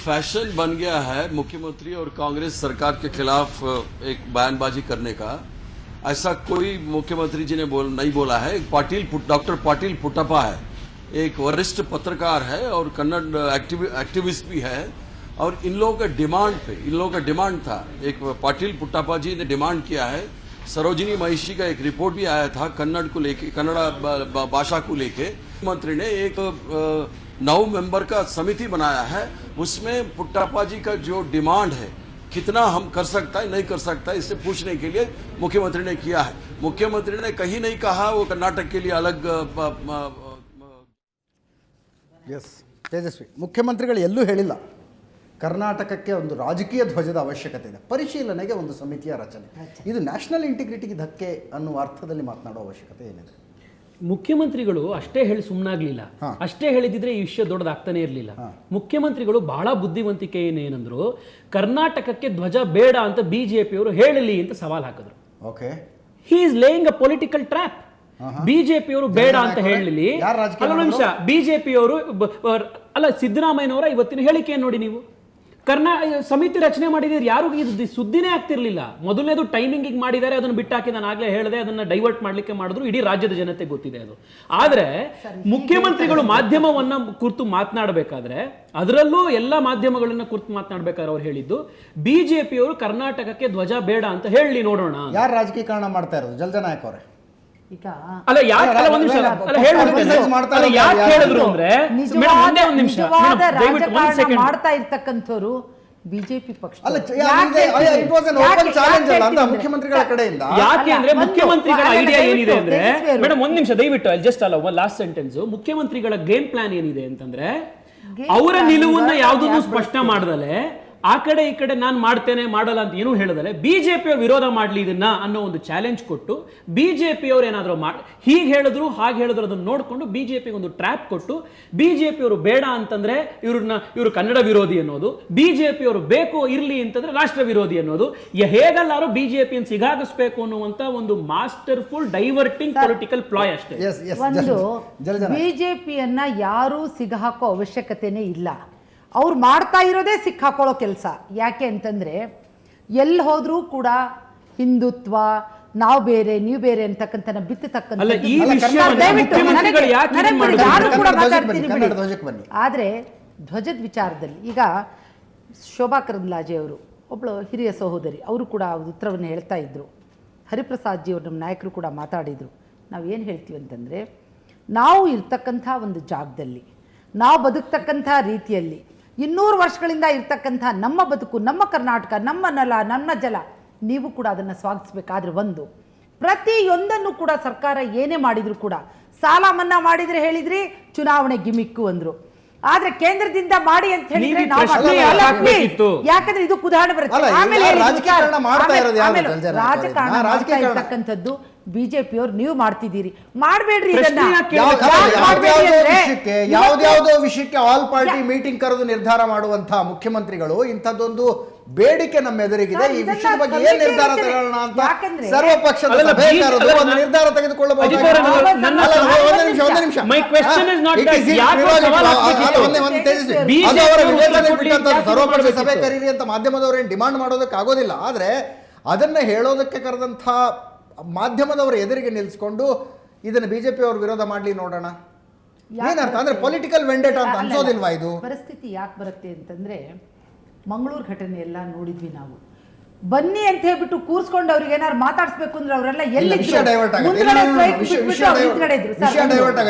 Fashion बन गया है मुख्यमंत्री और कांग्रेस सरकार के खिलाफ एक बयानबाजी करने का। ऐसा कोई मुख्यमंत्री जी ने नहीं बोला है। डॉक्टर पाटिल पुट्टप्पा है, एक वरिष्ठ पत्रकार है और कन्नड़ एक्टिविस्ट भी है। और इन लोगों का डिमांड था, एक पाटिल पुट्टप्पा जी ने डिमांड किया है। सरोजिनी महिषी का एक रिपोर्ट भी आया था कन्नड़ भाषा को लेके। मंत्री ने एक 9 मेंबर का समिति बनाया है, उसमें पुट्टप्पा जी का जो डिमांड है कितना हम कर सकता है नहीं कर सकता है, इससे पूछने के लिए मुख्यमंत्री ने किया है। मुख्यमंत्री ने कहीं नहीं कहा वो कर्नाटक के लिए अलग ಎಸ್ ತೇಜಸ್ವಿ ಮುಖ್ಯಮಂತ್ರಿಗಳು ಎಲ್ಲೂ ಹೇಳಿಲ್ಲ ಕರ್ನಾಟಕಕ್ಕೆ ಒಂದು ರಾಜಕೀಯ ಧ್ವಜದ ಅವಶ್ಯಕತೆ ಇದೆ, ಪರಿಶೀಲನೆಗೆ ಒಂದು ಸಮಿತಿಯ ರಚನೆ, ಇದು ನ್ಯಾಷನಲ್ ಇಂಟಿಗ್ರಿಟಿಗೆ ಧಕ್ಕೆ ಅನ್ನುವ ಅರ್ಥದಲ್ಲಿ ಮಾತನಾಡೋ ಅವಶ್ಯಕತೆ ಏನಿದೆ? ಮುಖ್ಯಮಂತ್ರಿಗಳು ಅಷ್ಟೇ ಹೇಳಿ ಸುಮ್ಮನಾಗ್ಲಿಲ್ಲ. ಅಷ್ಟೇ ಹೇಳಿದಿದ್ರೆ ಈ ವಿಷಯ ದೊಡ್ಡದಾಗ್ತಾನೆ ಇರಲಿಲ್ಲ. ಮುಖ್ಯಮಂತ್ರಿಗಳು ಬಹಳ ಬುದ್ಧಿವಂತಿಕೆ ಏನೇನಂದ್ರು, ಕರ್ನಾಟಕಕ್ಕೆ ಧ್ವಜ ಬೇಡ ಅಂತ ಬಿಜೆಪಿಯವರು ಹೇಳಲಿ ಅಂತ ಸವಾಲ್ ಹಾಕಿದ್ರು. Okay, he is laying a political trap. ಬಿಜೆಪಿಯವರು ಬೇಡ ಅಂತ ಹೇಳಲಿ. ನಿಮಿಷ, ಬಿಜೆಪಿಯವರು ಅಲ್ಲ, ಸಿದ್ದರಾಮಯ್ಯನವರ ಇವತ್ತಿನ ಹೇಳಿಕೆಯನ್ನು ನೋಡಿ ನೀವು. ಸಮಿತಿ ರಚನೆ ಮಾಡಿದ್ರೆ ಯಾರು ಇದು ಸುದ್ದಿನೇ ಆಗ್ತಿರ್ಲಿಲ್ಲ. ಮೊದಲನೇದು ಟೈಮಿಂಗ್ ಮಾಡಿದ್ದಾರೆ, ಅದನ್ನು ಬಿಟ್ಟಾಕಿ ನಾನು ಆಗ್ಲೇ ಹೇಳಿದೆ, ಅದನ್ನ ಡೈವರ್ಟ್ ಮಾಡ್ಲಿಕ್ಕೆ ಮಾಡಿದ್ರು. ಇಡೀ ರಾಜ್ಯದ ಜನತೆ ಗೊತ್ತಿದೆ ಅದು. ಆದ್ರೆ ಮುಖ್ಯಮಂತ್ರಿಗಳು ಮಾಧ್ಯಮವನ್ನ ಕುರಿತು ಮಾತನಾಡಬೇಕಾದ್ರೆ, ಅದರಲ್ಲೂ ಎಲ್ಲ ಮಾಧ್ಯಮಗಳನ್ನ ಕುರಿತು ಮಾತನಾಡಬೇಕಾದ್ರೆ ಅವ್ರು ಹೇಳಿದ್ದು ಬಿಜೆಪಿಯವರು ಕರ್ನಾಟಕಕ್ಕೆ ಧ್ವಜ ಬೇಡ ಅಂತ ಹೇಳಿ ನೋಡೋಣ. ಯಾರು ರಾಜಕೀಕರಣ ಮಾಡ್ತಾ ಇರೋದು? ಜಲ್ಜನಾಯಕ್ ಅವರೇ. ಅಲ್ಲ ಯಾಕೆ ಹೇಳಿದ್ರು ಅಂದ್ರೆ, ಮಾಡ್ತಾ ಇರ್ತಕ್ಕಂಥವ್ರು ಬಿಜೆಪಿ ಪಕ್ಷ. ಮುಖ್ಯಮಂತ್ರಿಗಳ ಕಡೆಯಿಂದ ಯಾಕೆ ಅಂದ್ರೆ ಮುಖ್ಯಮಂತ್ರಿಗಳ ಐಡಿಯಾ ಏನಿದೆ ಅಂದ್ರೆ, ಮೇಡಮ್ ಒಂದ್ ನಿಮಿಷ ದಯವಿಟ್ಟು ಜಸ್ಟ್ ಅಲ್ಲ ಲಾಸ್ಟ್ ಸೆಂಟೆನ್ಸ್. ಮುಖ್ಯಮಂತ್ರಿಗಳ ಗೇಮ್ ಪ್ಲಾನ್ ಏನಿದೆ ಅಂತಂದ್ರೆ, ಅವರ ನಿಲುವನ್ನ ಯಾವುದನ್ನು ಸ್ಪಷ್ಟ ಮಾಡದಲೆ ಆ ಕಡೆ ಈ ಕಡೆ ನಾನು ಮಾಡ್ತೇನೆ ಮಾಡಲ್ಲ ಅಂತ ಏನೂ ಹೇಳದಲೆ ಬಿಜೆಪಿಯವರು ವಿರೋಧ ಮಾಡ್ಲಿ ಇದನ್ನ ಅನ್ನೋ ಒಂದು ಚಾಲೆಂಜ್ ಕೊಟ್ಟು, ಬಿಜೆಪಿಯವರು ಏನಾದ್ರು ಹೀಗೆ ಹೇಳಿದ್ರು ಹಾಗೆ ಹೇಳಿದ್ರು ಅದನ್ನ ನೋಡ್ಕೊಂಡು ಬಿಜೆಪಿ ಒಂದು ಟ್ರ್ಯಾಪ್ ಕೊಟ್ಟು, ಬಿಜೆಪಿಯವರು ಬೇಡ ಅಂತಂದ್ರೆ ಇವರು ಕನ್ನಡ ವಿರೋಧಿ ಅನ್ನೋದು, ಬಿಜೆಪಿಯವರು ಬೇಕು ಇರ್ಲಿ ಅಂತಂದ್ರೆ ರಾಷ್ಟ್ರ ವಿರೋಧಿ ಅನ್ನೋದು, ಹೇಗಲ್ಲಾರು ಬಿಜೆಪಿಯನ್ನು ಸಿಗಾಗಿಸ್ಬೇಕು ಅನ್ನುವಂತ ಒಂದು ಮಾಸ್ಟರ್ಫುಲ್ ಡೈವರ್ಟಿಂಗ್ ಪೊಲಿಟಿಕಲ್ ಪ್ಲಾಯ್ ಅಷ್ಟೇ. ಒಂದು ಬಿಜೆಪಿಯನ್ನ ಯಾರು ಸಿಗಹಾಕೋ ಅವಶ್ಯಕತೆನೇ ಇಲ್ಲ. ಅವ್ರು ಮಾಡ್ತಾ ಇರೋದೇ ಸಿಕ್ಕಾಕೊಳ್ಳೋ ಕೆಲಸ. ಯಾಕೆ ಅಂತಂದ್ರೆ ಎಲ್ಲಿ ಹೋದ್ರೂ ಕೂಡ ಹಿಂದುತ್ವ, ನಾವು ಬೇರೆ ನೀವು ಬೇರೆ ಅಂತಕ್ಕಂಥ ಬಿತ್ತತಕ್ಕಂಥ. ಆದ್ರೆ ಧ್ವಜದ ವಿಚಾರದಲ್ಲಿ ಈಗ ಶೋಭಾ ಕರಂದ್ಲಾಜೆ ಅವರು ಒಬ್ಬಳು ಹಿರಿಯ ಸಹೋದರಿ, ಅವರು ಕೂಡ ಉತ್ತರವನ್ನು ಹೇಳ್ತಾ ಇದ್ರು. ಹರಿಪ್ರಸಾದ್ ಜಿ ಅವರು ನಮ್ಮ ನಾಯಕರು ಕೂಡ ಮಾತಾಡಿದ್ರು. ನಾವು ಏನು ಹೇಳ್ತೀವಿ ಅಂತಂದ್ರೆ, ನಾವು ಇರ್ತಕ್ಕಂಥ ಒಂದು ಜಾಗದಲ್ಲಿ, ನಾವು ಬದುಕ್ತಕ್ಕಂಥ ರೀತಿಯಲ್ಲಿ 200 ವರ್ಷಗಳಿಂದ ಇರ್ತಕ್ಕಂಥ ನಮ್ಮ ಬದುಕು, ನಮ್ಮ ಕರ್ನಾಟಕ, ನಮ್ಮ ನೆಲ, ನಮ್ಮ ಜಲ, ನೀವು ಕೂಡ ಅದನ್ನು ಸ್ವಾಗತಿಸಬೇಕಾದ್ರೆ ಒಂದು ಪ್ರತಿಯೊಂದನ್ನು ಕೂಡ ಸರ್ಕಾರ ಏನೇ ಮಾಡಿದ್ರು ಕೂಡ, ಸಾಲ ಮನ್ನಾ ಮಾಡಿದ್ರೆ ಹೇಳಿದ್ರಿ ಚುನಾವಣೆ ಗಿಮಿಕ್ಕು ಅಂದ್ರು. ಆದ್ರೆ ಕೇಂದ್ರದಿಂದ ಮಾಡಿ ಅಂತ ಹೇಳಿದ್ರೆ ಯಾಕಂದ್ರೆ ಇದು ಉದಾಹರಣೆ ಬರುತ್ತೆ. ಆಮೇಲೆ ರಾಜಕಾರಣ ಮಾಡ್ತಾ ಇರ್ತಕ್ಕಂಥದ್ದು ಬಿಜೆಪಿಯವರು ನೀವು ಮಾಡ್ತಿದ್ದೀರಿ, ಮಾಡಬೇಡ್ರಿ. ಯಾವ್ದಾವುದೋ ವಿಷಯಕ್ಕೆ ಆಲ್ ಪಾರ್ಟಿ ಮೀಟಿಂಗ್ ಕರೆದು ನಿರ್ಧಾರ ಮಾಡುವಂತಹ ಮುಖ್ಯಮಂತ್ರಿಗಳು ಇಂಥದ್ದೊಂದು ಬೇಡಿಕೆ ನಮ್ಮ ಎದುರಿಗಿದೆ, ಈ ವಿಷಯದ ಬಗ್ಗೆ ಏನ್ ನಿರ್ಧಾರ ತಗೊಳ್ಳೋಣ ಅಂತ ಸರ್ವ ಪಕ್ಷದ ಸಭೆ ಕರೆದು ಒಂದು ನಿರ್ಧಾರ ತೆಗೆದುಕೊಳ್ಳಬಹುದು. ಸರ್ವಪಕ್ಷ ಸಭೆ ಕರೀರಿ ಅಂತ ಮಾಧ್ಯಮದವರು ಏನ್ ಡಿಮಾಂಡ್ ಮಾಡೋದಕ್ಕೆ ಆಗೋದಿಲ್ಲ. ಆದ್ರೆ ಅದನ್ನ ಹೇಳೋದಕ್ಕೆ ಕರೆದಂತ ಮಾಧ್ಯಮದವರ ಎದುರಿಗೆ ನಿಲ್ಲಿಸಿಕೊಂಡು ಇದನ್ನ ಬಿಜೆಪಿ ಅವರು ವಿರೋಧ ಮಾಡ್ಲಿ ನೋಡೋಣ, ಏನರ್ಥ ಅಂದ್ರೆ ಪೊಲಿಟಿಕಲ್ ವೆಂಡೇಟಾ ಅಂತ ಅನ್ಸೋದಿಲ್ವಾ? ಇದು ಪರಿಸ್ಥಿತಿ ಯಾಕೆ ಬರುತ್ತೆ ಅಂತಂದ್ರೆ, ಮಂಗಳೂರು ಘಟನೆ ಎಲ್ಲ ನೋಡಿದ್ವಿ ನಾವು. ಬನ್ನಿ ಅಂತ ಹೇಳ್ಬಿಟ್ಟು ಕೂರ್ಸ್ಕೊಂಡು ಅವ್ರಿಗೆ ಏನಾದ್ರು ಮಾತಾಡ್ಸ್ಬೇಕು ಅಂದ್ರೆ ಅವರೆಲ್ಲ ಎಲ್ಲಿ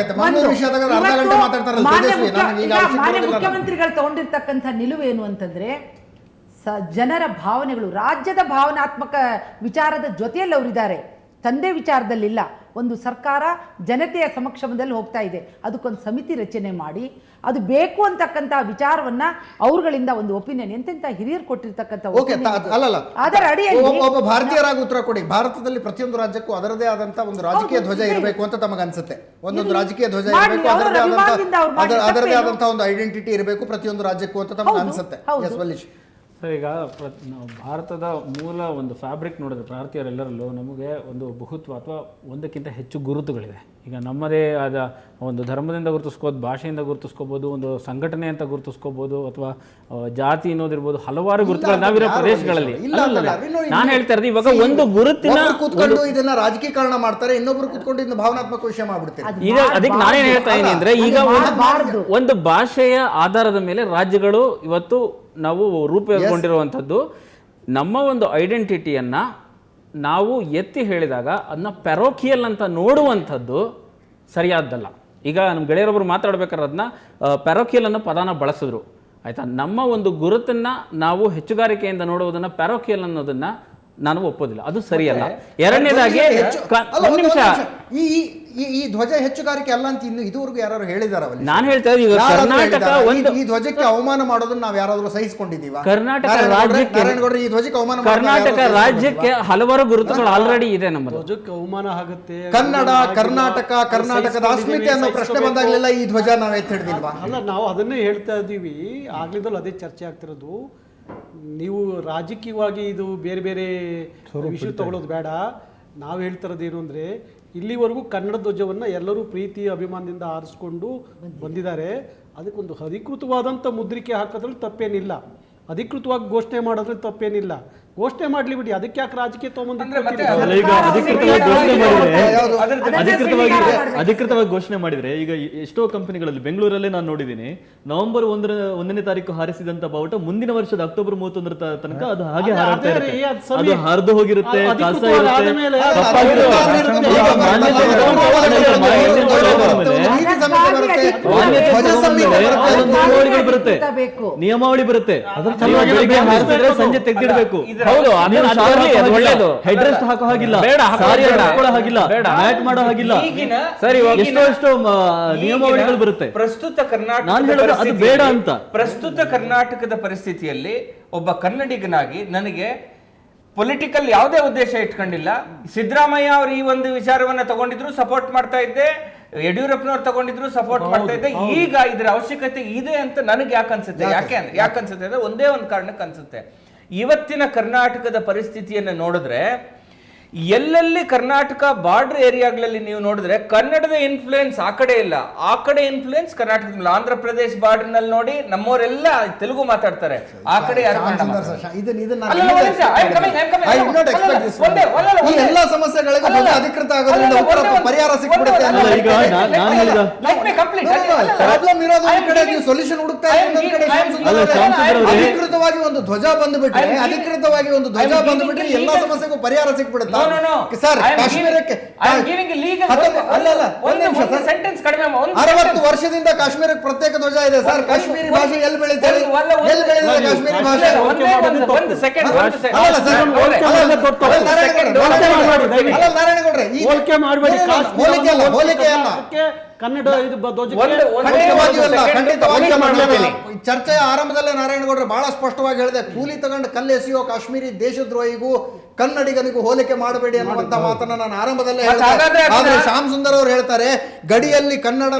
ಮುಖ್ಯಮಂತ್ರಿಗಳು ತಗೊಂಡಿರ್ತಕ್ಕಂಥ ನಿಲುವೇನು ಅಂತಂದ್ರೆ, ಜನರ ಭಾವನೆಗಳು, ರಾಜ್ಯದ ಭಾವನಾತ್ಮಕ ವಿಚಾರದ ಜೊತೆಯಲ್ಲಿ ಅವರಿದ್ದಾರೆ, ತಂದೆ ವಿಚಾರದಲ್ಲಿಲ್ಲ. ಒಂದು ಸರ್ಕಾರ ಜನತೆಯ ಸಮಕ್ಷಮದಲ್ಲಿ ಹೋಗ್ತಾ ಇದೆ, ಅದಕ್ಕೊಂದು ಸಮಿತಿ ರಚನೆ ಮಾಡಿ ಅದು ಬೇಕು ಅಂತಕ್ಕಂಥ ವಿಚಾರವನ್ನ ಅವರುಗಳಿಂದ ಒಂದು ಒಪಿನಿಯನ್ ಎಂತೆಂತ ಹಿರಿಯರು ಕೊಟ್ಟಿರ್ತಕ್ಕಂಥ ಅದರ ಅಡಿಯಲ್ಲಿ ಒಬ್ಬ ಭಾರತೀಯರಾಗಿ ಉತ್ತರ ಕೊಡಿ. ಭಾರತದಲ್ಲಿ ಪ್ರತಿಯೊಂದು ರಾಜ್ಯಕ್ಕೂ ಅದರದೇ ಆದಂತ ಒಂದು ರಾಜಕೀಯ ಧ್ವಜ ಇರಬೇಕು ಅಂತ ತಮಗೆ ಅನ್ಸುತ್ತೆ. ಒಂದೊಂದು ರಾಜಕೀಯ ಧ್ವಜ ಇರಬೇಕು, ಅದರದೇ ಆದಂತ ಒಂದು ಐಡೆಂಟಿಟಿ ಇರಬೇಕು ಪ್ರತಿಯೊಂದು ರಾಜ್ಯಕ್ಕೂ ಅಂತ ತಮಗೆ ಅನ್ಸುತ್ತೆ. ಎಸ್ ವಲೀಶ್. ಸರ್, ಈಗ ನಾವು ಭಾರತದ ಮೂಲ ಒಂದು ಫ್ಯಾಬ್ರಿಕ್ ನೋಡಿದ್ರೆ ಭಾರತೀಯರೆಲ್ಲರಲ್ಲೂ ನಮಗೆ ಒಂದು ಬಹುತ್ವ ಅಥವಾ ಒಂದಕ್ಕಿಂತ ಹೆಚ್ಚು ಗುರುತುಗಳಿದೆ. ಈಗ ನಮ್ಮದೇ ಆದ ಒಂದು ಧರ್ಮದಿಂದ ಗುರುತಿಸ್ಕೋಬೋದು, ಭಾಷೆಯಿಂದ ಗುರುತಿಸ್ಕೋಬೋದು, ಒಂದು ಸಂಘಟನೆ ಅಂತ ಗುರುತಿಸ್ಕೋಬೋದು, ಅಥವಾ ಜಾತಿ ಅನ್ನೋದಿರ್ಬೋದು, ಹಲವಾರು ಗುರುತುಗಳು ನಾವಿರೋ ಪ್ರದೇಶಗಳಲ್ಲಿ. ನಾನು ಹೇಳ್ತಾ ಇರೋದು ಇವಾಗ ಒಂದು ಗುರುತಿನ ಕೂತ್ಕೊಂಡು ಇದನ್ನ ರಾಜಕೀಕರಣ ಮಾಡ್ತಾರೆ, ಇನ್ನೊಬ್ರು ಕೂತ್ಕೊಂಡು ಇದನ್ನ ಭಾವನಾತ್ಮಕ ವಿಷಯ ಮಾಡ್ಬಿಡ್ತಾರೆ. ಈಗ ಅದಕ್ಕೆ ನಾನೇನ್ ಹೇಳ್ತಾ ಇದ್ದೀನಿ ಅಂದ್ರೆ, ಈಗ ಒಂದು ಭಾಷೆಯ ಆಧಾರದ ಮೇಲೆ ರಾಜ್ಯಗಳು ಇವತ್ತು ನಾವು ರೂಪುಗೊಂಡಿರುವಂಥದ್ದು. ನಮ್ಮ ಒಂದು ಐಡೆಂಟಿಟಿಯನ್ನ ನಾವು ಎತ್ತಿ ಹೇಳಿದಾಗ ಅದನ್ನ ಪೆರೋಕಿಯಲ್ ಅಂತ ನೋಡುವಂಥದ್ದು ಸರಿಯಾದ್ದಲ್ಲ. ಈಗ ನಮ್ಮ ಗೆಳೆಯರೊಬ್ಬರು ಮಾತಾಡ್ಬೇಕಾದ್ರೆ ಅದನ್ನ ಪೆರೋಕಿಯಲ್ ಅನ್ನೋ ಪದಾನ ಬಳಸಿದ್ರು, ಆಯ್ತಾ. ನಮ್ಮ ಒಂದು ಗುರುತನ್ನ ನಾವು ಹೆಚ್ಚುಗಾರಿಕೆಯಿಂದ ನೋಡುವುದನ್ನ ಪೆರೋಕಿಯಲ್ ಅನ್ನೋದನ್ನ ನಾನು ಒಪ್ಪೋದಿಲ್ಲ, ಅದು ಸರಿಯಲ್ಲ. ಎರಡನೇದಾಗಿ ನಿಮಿಷ, ಈ ಧ್ವಜ ಹೆಚ್ಚುಗಾರಿಕೆ ಅಲ್ಲ ಅಂತ ಇದುವರೆಗೂ ಯಾರು ಹೇಳಿದಾರ? ನಾನು ಹೇಳ್ತಾ ಇದ್ದೀನಿ, ಈಗ ಕರ್ನಾಟಕ ಒಂದು ಈ ಧ್ವಜಕ್ಕೆ ಅವಮಾನ ಮಾಡೋದನ್ನ ನಾವ್ ಯಾರಾದ್ರೂ ಸಹಿಸಿಕೊಂಡಿದೀವ? ಕರ್ನಾಟಕ ರಾಜ್ಯಕ್ಕೆ, ಈ ಧ್ವಜಕ್ಕೆ ಅವಮಾನ ಕರ್ನಾಟಕ ರಾಜ್ಯಕ್ಕೆ ಹಲವಾರು ಗುರುತುಗಳು ಆಲ್ರೆಡಿ ಇದೆ. ನಮ್ಮ ಧ್ವಜಕ್ಕೆ ಅವಮಾನ ಆಗುತ್ತೆ. ಕನ್ನಡ, ಕರ್ನಾಟಕದ ಅಸ್ಮಿತೆ ಅನ್ನೋ ಪ್ರಶ್ನೆ ಬಂದಾಗಲೆಲ್ಲ ಈ ಧ್ವಜ ನಾವ್ ಎತ್ತಿಡ್ದಿಲ್ವಾ? ಅಲ್ಲ, ನಾವು ಅದನ್ನೇ ಹೇಳ್ತಾ ಇದ್ದೀವಿ, ಆಗ್ಲಿದ್ದಲ್ಲ ಅದೇ ಚರ್ಚೆ ಆಗ್ತಿರೋದು. ನೀವು ರಾಜಕೀಯವಾಗಿ ಇದು ಬೇರೆ ಬೇರೆ ವಿಷಯ ತಗೊಳ್ಳೋದು ಬೇಡ. ನಾವು ಹೇಳ್ತಿರೋದು ಏನು ಅಂದರೆ, ಇಲ್ಲಿವರೆಗೂ ಕನ್ನಡ ಧ್ವಜವನ್ನು ಎಲ್ಲರೂ ಪ್ರೀತಿ ಅಭಿಮಾನದಿಂದ ಆರಿಸ್ಕೊಂಡು ಬಂದಿದ್ದಾರೆ. ಅದಕ್ಕೊಂದು ಅಧಿಕೃತವಾದಂಥ ಮುದ್ರಿಕೆ ಹಾಕೋದ್ರಲ್ಲಿ ತಪ್ಪೇನಿಲ್ಲ, ಅಧಿಕೃತವಾಗಿ ಘೋಷಣೆ ಮಾಡೋದ್ರಲ್ಲಿ ತಪ್ಪೇನಿಲ್ಲ. ಘೋಷಣೆ ಮಾಡ್ಲಿ ಬಿಡಿ, ಅದಕ್ಕೆ ಯಾಕೆ ರಾಜಕೀಯ ಅಧಿಕೃತವಾಗಿ ಘೋಷಣೆ ಮಾಡಿದ್ರೆ, ಈಗ ಎಷ್ಟೋ ಕಂಪನಿಗಳಲ್ಲಿ ಬೆಂಗಳೂರಲ್ಲೇ ನಾನು ನೋಡಿದ್ದೀನಿ, ನವೆಂಬರ್ 1ನೇ ತಾರೀಕು ಹಾರಿಸಿದಂತ ಬಾವುಟ ಮುಂದಿನ ವರ್ಷದ ಅಕ್ಟೋಬರ್ 31 ತನಕ ಅದು ಹಾಗೆ ಹಾರಾಡ್ತಾ ಇರುತ್ತೆ. ಅದು ಹರಿದು ಹೋಗಿರುತ್ತೆ, ಕಸ ನಿಯಮಾವಳಿ ಬರುತ್ತೆ, ಸಂಜೆ ತೆಗೆದಿಡಬೇಕು. ಹೌದು, ಹೆಡ್ ರೆಸ್ಟ್ ಹಾಕೋ ಹಾಗಿಲ್ಲ, ಹಾಗಿಲ್ಲ, ಮ್ಯಾಟ್ ಮಾಡೋ ಹಾಗಿಲ್ಲ, ಎಷ್ಟೋ ನಿಯಮಾವಳಿಗಳು ಬರುತ್ತೆ. ಪ್ರಸ್ತುತ ಕರ್ನಾಟಕದ ಪರಿಸ್ಥಿತಿಯಲ್ಲಿ ಒಬ್ಬ ಕನ್ನಡಿಗನಾಗಿ ನನಗೆ ಪೊಲಿಟಿಕಲ್ ಯಾವುದೇ ಉದ್ದೇಶ ಇಟ್ಕೊಂಡಿಲ್ಲ. ಸಿದ್ದರಾಮಯ್ಯ ಅವರು ಈ ಒಂದು ವಿಚಾರವನ್ನ ತಗೊಂಡಿದ್ರು, ಸಪೋರ್ಟ್ ಮಾಡ್ತಾ ಇದ್ದೆ. ಯಡಿಯೂರಪ್ಪನವ್ರು ತಗೊಂಡಿದ್ರು, ಸಪೋರ್ಟ್ ಮಾಡ್ತಾ ಇದ್ದೆ. ಈಗ ಇದರ ಅವಶ್ಯಕತೆ ಇದೆ ಅಂತ ನನಗೆ ಯಾಕನ್ಸುತ್ತೆ? ಯಾಕನ್ಸುತ್ತೆ ಅಂದ್ರೆ ಒಂದೇ ಒಂದು ಕಾರಣಕ್ಕೆ ಅನ್ಸುತ್ತೆ. ಇವತ್ತಿನ ಕರ್ನಾಟಕದ ಪರಿಸ್ಥಿತಿಯನ್ನು ನೋಡಿದ್ರೆ, ಎಲ್ಲೆಲ್ಲಿ ಕರ್ನಾಟಕ ಬಾರ್ಡರ್ ಏರಿಯಾಗಳಲ್ಲಿ ನೀವು ನೋಡಿದ್ರೆ ಕನ್ನಡದ ಇನ್ಫ್ಲೂಯೆನ್ಸ್ ಆ ಕಡೆ ಇಲ್ಲ, ಆ ಕಡೆ ಇನ್ಫ್ಲೂಯೆನ್ಸ್ ಕರ್ನಾಟಕದಲ್ಲಿ. ಆಂಧ್ರ ಪ್ರದೇಶ ಬಾರ್ಡರ್ ನಲ್ಲಿ ನೋಡಿ ನಮ್ಮವರೆಲ್ಲ ತೆಲುಗು ಮಾತಾಡ್ತಾರೆ, ಆ ಕಡೆ ಯಾರು ಕನ್ನಡ ಮಾತಾಡ್ತಾರೆ. ಎಲ್ಲ ಸಮಸ್ಯೆಗಳಿಗೆ ಅಧಿಕೃತ ಆಗೋದ್ರಿಂದ ಪರಿಹಾರ ಸಿಕ್ಬಿಡುತ್ತೆ. ಪ್ರಾಬ್ಲಮ್ ಇರೋದು ಒಂದ್ ಕಡೆ, ನೀವು ಸೊಲ್ಯೂಷನ್ ಹುಡುಕ್ತಾ ಅಧಿಕೃತವಾಗಿ ಒಂದು ಧ್ವಜ ಬಂದ್ಬಿಟ್ರೆ, ಅಧಿಕೃತವಾಗಿ ಒಂದು ಧ್ವಜ ಬಂದ್ಬಿಟ್ರೆ ಎಲ್ಲ ಸಮಸ್ಯೆಗೂ ಪರಿಹಾರ ಸಿಕ್ಬಿಡುತ್ತೆ. ಸರ್, ಕಾಶ್ಮೀರಕ್ಕೆ 60 ವರ್ಷದಿಂದ ಕಾಶ್ಮೀರಕ್ಕೆ ಪ್ರತ್ಯೇಕ ಧ್ವಜ ಇದೆ ಸರ್. ಕಾಶ್ಮೀರಿ ಭಾಷೆ ಎಲ್ಲಿ ಬೆಳೀತಾರೆ? ಕಾಶ್ಮೀರಿ ಭಾಷೆ ನಾರಾಯಣಗೌಡ್ರೆ, ಹೋಲಿಕೆ ಅಲ್ಲ, ಕನ್ನಡ ಚರ್ಚೆಯ ಆರಂಭದಲ್ಲೇ ನಾರಾಯಣಗೌಡ್ರೆ ಬಹಳ ಸ್ಪಷ್ಟವಾಗಿ ಹೇಳಿದೆ, ಕೂಲಿ ತಗೊಂಡು ಕಲ್ಲು ಎಸೆಯೋ ಕಾಶ್ಮೀರಿ ದೇಶದ್ರೋಹಿಗೂ ಕನ್ನಡಿಗನಿಗೂ ಹೋಲಿಕೆ ಮಾಡಬೇಡಿ ಅನ್ನುವಂತ ಮಾತನ್ನ ನಾನು ಆರಂಭದಲ್ಲೇ ಹೇಳಿದೆ. ಆದ್ರೆ ಶ್ಯಾಮ್ ಸುಂದರ್ ಅವರು ಹೇಳ್ತಾರೆ, ಗಡಿಯಲ್ಲಿ ಕನ್ನಡ